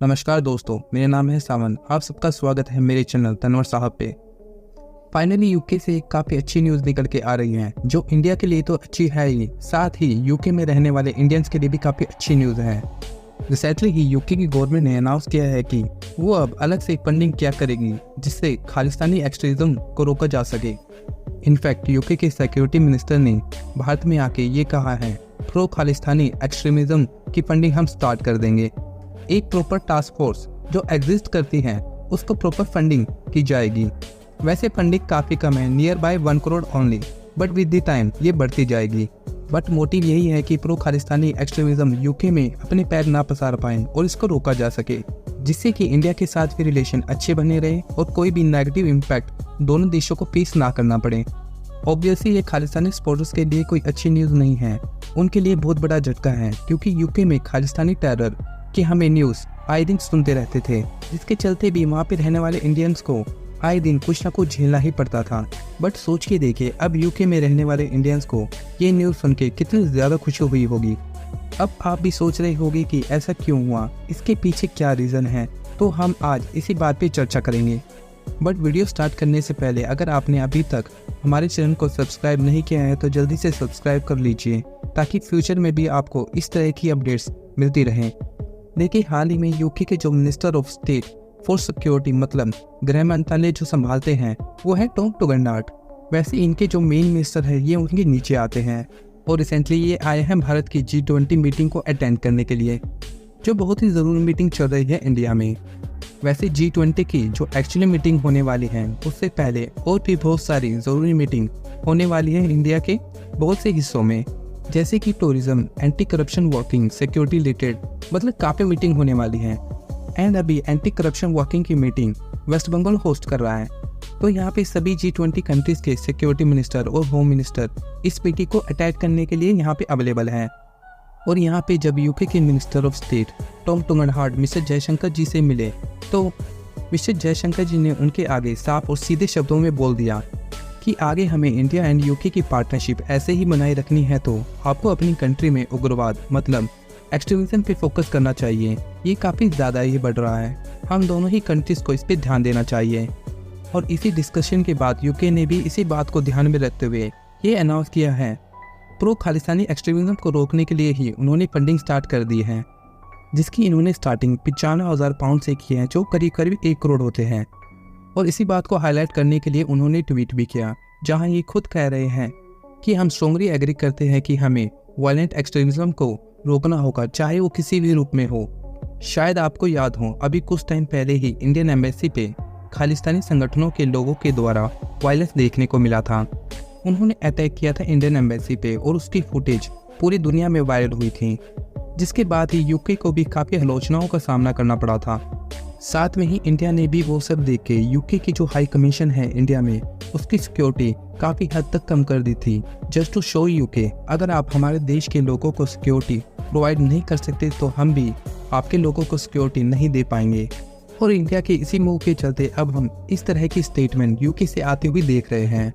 नमस्कार दोस्तों, मेरा नाम है सावन। आप सबका स्वागत है मेरे चैनल तनवर साहब पे। फाइनली यूके से काफ़ी अच्छी न्यूज़ निकल के आ रही है, जो इंडिया के लिए तो अच्छी है ही, साथ ही यूके में रहने वाले इंडियंस के लिए भी काफ़ी अच्छी न्यूज़ है। रिसेंटली ही यूके की गवर्नमेंट ने अनाउंस किया है कि वो अब अलग से फंडिंग क्या करेगी जिससे खालिस्तानी एक्सट्रीमिज्म को रोका जा सके। इनफैक्ट यूके के सिक्योरिटी मिनिस्टर ने भारत में आके ये कहा है, प्रो खालिस्तानी एक्सट्रीमिज्म की फंडिंग हम स्टार्ट कर देंगे। एक प्रॉपर टास्क फोर्स जो एग्जिस्ट करती है उसको प्रॉपर फंडिंग की जाएगी। वैसे फंडिंग काफ़ी कम है, near by 1 crore only, but with the time ये बढ़ती जाएगी। बट मोटिव यही है कि प्रो खालिस्तानी एक्सट्रीमिज्म यूके में अपने पैर ना पसार पाएं और इसको रोका जा सके, जिससे कि इंडिया के साथ भी रिलेशन अच्छे बने रहे और कोई भी नेगेटिव इम्पैक्ट दोनों देशों को फेस ना करना पड़े। ऑब्वियसली ये खालिस्तानी सपोर्टर्स के लिए कोई अच्छी न्यूज़ नहीं है, उनके लिए बहुत बड़ा झटका है, क्योंकि यूके में खालिस्तानी टेरर कि हमें न्यूज़ आए दिन सुनते रहते थे, जिसके चलते भी वहाँ पे रहने वाले इंडियंस को आए दिन कुछ ना कुछ झेलना ही पड़ता था। बट सोच के देखिए, अब यूके में रहने वाले इंडियंस को ये न्यूज़ सुन के कितनी ज़्यादा खुशी हुई होगी। अब आप भी सोच रहे होगी कि ऐसा क्यों हुआ, इसके पीछे क्या रीज़न है, तो हम आज इसी बात पे चर्चा करेंगे। बट वीडियो स्टार्ट करने से पहले अगर आपने अभी तक हमारे चैनल को सब्सक्राइब नहीं किया है तो जल्दी से सब्सक्राइब कर लीजिए, ताकि फ्यूचर में भी आपको इस तरह की अपडेट्स मिलती रहें। देखिए, हाल ही में यूके के जो minister of state for security मतलब गृह मंत्रालय जो संभालते हैं वो है टॉम टुगेनडार्ट। वैसे इनके जो मेन मिनिस्टर है ये उनके नीचे आते हैं और रिसेंटली ये आए हैं भारत की G20 मीटिंग को अटेंड करने के लिए, जो बहुत ही ज़रूरी मीटिंग चल रही है इंडिया में। वैसे G20 की जो एक्चुअली मीटिंग होने वाली है उससे पहले और भी बहुत सारी ज़रूरी मीटिंग होने वाली है इंडिया के बहुत से हिस्सों में, जैसे कि tourism, anti corruption working, security related, मतलब काफ़ी मीटिंग होने वाली है। एंड अभी एंटी करप्शन वर्किंग की मीटिंग वेस्ट बंगाल होस्ट कर रहा है, तो यहाँ पे सभी G20 कंट्रीज़ के सिक्योरिटी मिनिस्टर और होम मिनिस्टर इस मीटिंग को अटैक करने के लिए यहाँ पे अवेलेबल हैं। और यहाँ पे जब यूके के minister of state Tom Tugendhat mister Jaishankar ji से मिले तो मिस्टर जयशंकर जी ने उनके आगे साफ और सीधे शब्दों में बोल दिया कि आगे हमें इंडिया एंड यूके की पार्टनरशिप ऐसे ही बनाए रखनी है, तो आपको अपनी कंट्री में उग्रवाद मतलब एक्सट्रीमिज्म पे फोकस करना चाहिए। ये काफ़ी ज़्यादा ही बढ़ रहा है, हम दोनों ही कंट्रीज़ को इस पर ध्यान देना चाहिए। और इसी डिस्कशन के बाद यूके ने भी इसी बात को ध्यान में रखते हुए ये अनाउंस किया है, प्रो खालिस्तानी एक्सट्रीमिज्म को रोकने के लिए ही उन्होंने फंडिंग स्टार्ट कर दी है, जिसकी इन्होंने स्टार्टिंग 95,000 पाउंड से की है, जो करीब करीब 1 करोड़ होते हैं। और इसी बात को हाईलाइट करने के लिए उन्होंने ट्वीट भी किया, जहां ये खुद कह रहे हैं कि हम स्ट्रांगली एग्री करते हैं कि हमें वायलेंट एक्सट्रीमिज्म को रोकना होगा, चाहे वो किसी भी रूप में हो। शायद आपको याद हो, अभी कुछ टाइम पहले ही इंडियन एम्बेसी पे खालिस्तानी संगठनों के लोगों के द्वारा वायलेंस देखने को मिला था। उन्होंने अटैक किया था इंडियन एम्बेसी पे और उसकी फुटेज पूरी दुनिया में वायरल हुई थी, जिसके बाद ही यूके को भी काफ़ी आलोचनाओं का सामना करना पड़ा था। साथ में ही इंडिया ने भी वो सब देख के यूके की जो हाई कमीशन है इंडिया में, उसकी सिक्योरिटी काफ़ी हद तक कम कर दी थी। जस्ट टू शो यूके, अगर आप हमारे देश के लोगों को सिक्योरिटी प्रोवाइड नहीं कर सकते तो हम भी आपके लोगों को सिक्योरिटी नहीं दे पाएंगे। और इंडिया के इसी मूव के चलते अब हम इस तरह की स्टेटमेंट यूके से आते हुए देख रहे हैं।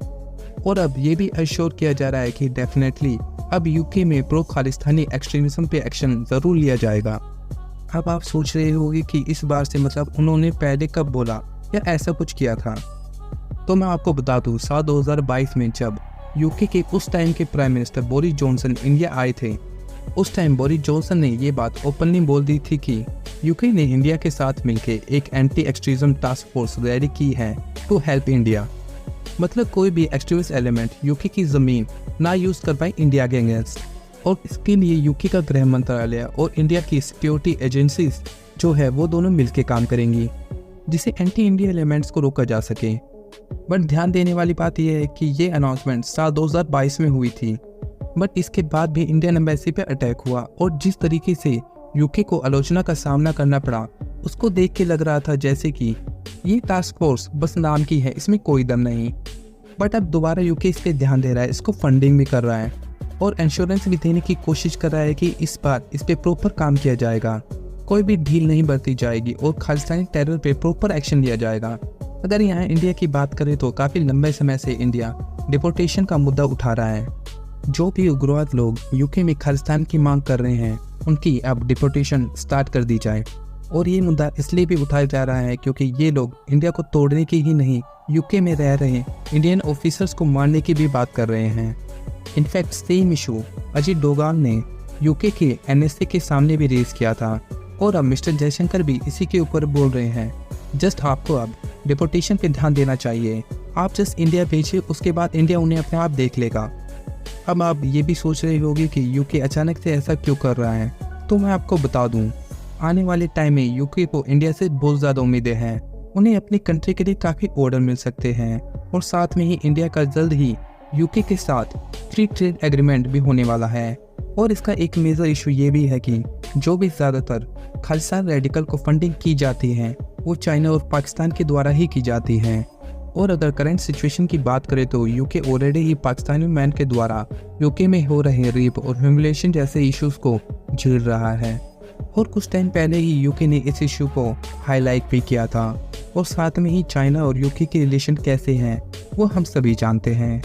और अब ये भी अश्योर किया जा रहा है कि डेफिनेटली अब यूके में प्रो खालिस्तानी एक्सट्रीमिज्म पे एक्शन ज़रूर लिया जाएगा। अब आप सोच रहे होंगे कि इस बार से मतलब उन्होंने पहले कब बोला या ऐसा कुछ किया था, तो मैं आपको बता दूं, साल 2022 में जब यूके के उस टाइम के prime minister Boris Johnson India आए थे, उस टाइम बोरिस जॉनसन ने ये बात ओपनली बोल दी थी कि यूके ने इंडिया के साथ मिलकर एक anti extremism task force ready की है टू हेल्प इंडिया। मतलब कोई भी एक्सट्रीमिस्ट एलिमेंट यूके की ज़मीन ना यूज़ कर पाए इंडिया के अगेंस्ट। और इसके लिए यूके का गृह मंत्रालय और इंडिया की सिक्योरिटी एजेंसीज जो है वो दोनों मिलकर काम करेंगी, जिससे एंटी इंडिया एलिमेंट्स को रोका जा सके। बट ध्यान देने वाली बात यह है कि ये अनाउंसमेंट साल 2022 में हुई थी, बट इसके बाद भी इंडियन एम्बेसी पे अटैक हुआ और जिस तरीके से यूके को आलोचना का सामना करना पड़ा, उसको देख के लग रहा था जैसे कि ये टास्क फोर्स बस नाम की है, इसमें कोई दम नहीं। बट अब दोबारा यूके इस पर ध्यान दे रहा है, इसको फंडिंग भी कर रहा है और इंश्योरेंस भी देने की कोशिश कर रहा है कि इस बार इस पे प्रॉपर काम किया जाएगा, कोई भी ढील नहीं बरती जाएगी और खालिस्तानी टेरर पे प्रॉपर एक्शन लिया जाएगा। अगर यहाँ इंडिया की बात करें तो काफ़ी लंबे समय से इंडिया डिपोर्टेशन का मुद्दा उठा रहा है। जो भी उग्रवाद लोग यूके में खालिस्तान की मांग कर रहे हैं, उनकी अब डिपोर्टेशन स्टार्ट कर दी जाए और ये मुद्दा इसलिए भी उठाया जा रहा है क्योंकि ये लोग इंडिया को तोड़ने की ही नहीं, यूके में रह रहे इंडियन ऑफिसर्स को मारने की भी बात कर रहे हैं। In fact same issue Ajit Doval ने यूके के एनएसए के सामने भी रेज किया था और अब मिस्टर जयशंकर भी इसी के ऊपर बोल रहे हैं। जस्ट आपको अब डिपोर्टेशन पे ध्यान देना चाहिए। आप जस्ट इंडिया भेजिए, उसके बाद इंडिया उन्हें अपने आप देख लेगा। अब आप ये भी सोच रहे होंगे कि यूके अचानक से ऐसा क्यों कर रहा है, तो मैं आपको बता दूं, आने वाले टाइम में यूके को इंडिया से बहुत ज़्यादा उम्मीदें हैं। उन्हें अपनी कंट्री के लिए काफ़ी ऑर्डर मिल सकते हैं और साथ में ही इंडिया का जल्द ही यूके के साथ फ्री ट्रेड एग्रीमेंट भी होने वाला है। और इसका एक मेजर इशू ये भी है कि जो भी ज़्यादातर खालिस्तान रेडिकल को फंडिंग की जाती है वो चाइना और पाकिस्तान के द्वारा ही की जाती है। और अगर करंट सिचुएशन की बात करें तो यूके ऑलरेडी ही पाकिस्तानी मैन के द्वारा यूके में हो रहे रेप और ह्यूमिलेशन जैसे इश्यूज को झेल रहा है। और कुछ टाइम पहले ही यूके ने इस इशू को हाईलाइट भी किया था। और साथ में ही चाइना और यूके के रिलेशन कैसे हैं वो हम सभी जानते हैं।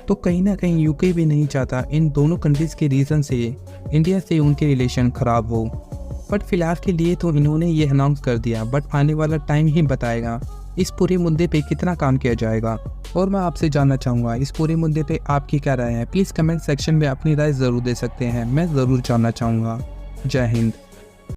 तो कहीं ना कहीं यूके भी नहीं चाहता इन दोनों कंट्रीज़ के रीज़न से इंडिया से उनके रिलेशन ख़राब हो। बट फिलहाल के लिए तो इन्होंने ये अनाउंस कर दिया, बट आने वाला टाइम ही बताएगा इस पूरे मुद्दे पे कितना काम किया जाएगा। और मैं आपसे जानना चाहूँगा इस पूरे मुद्दे पे आपकी क्या राय है। प्लीज़ कमेंट सेक्शन में अपनी राय ज़रूर दे सकते हैं, मैं ज़रूर जानना चाहूँगा। जय हिंद।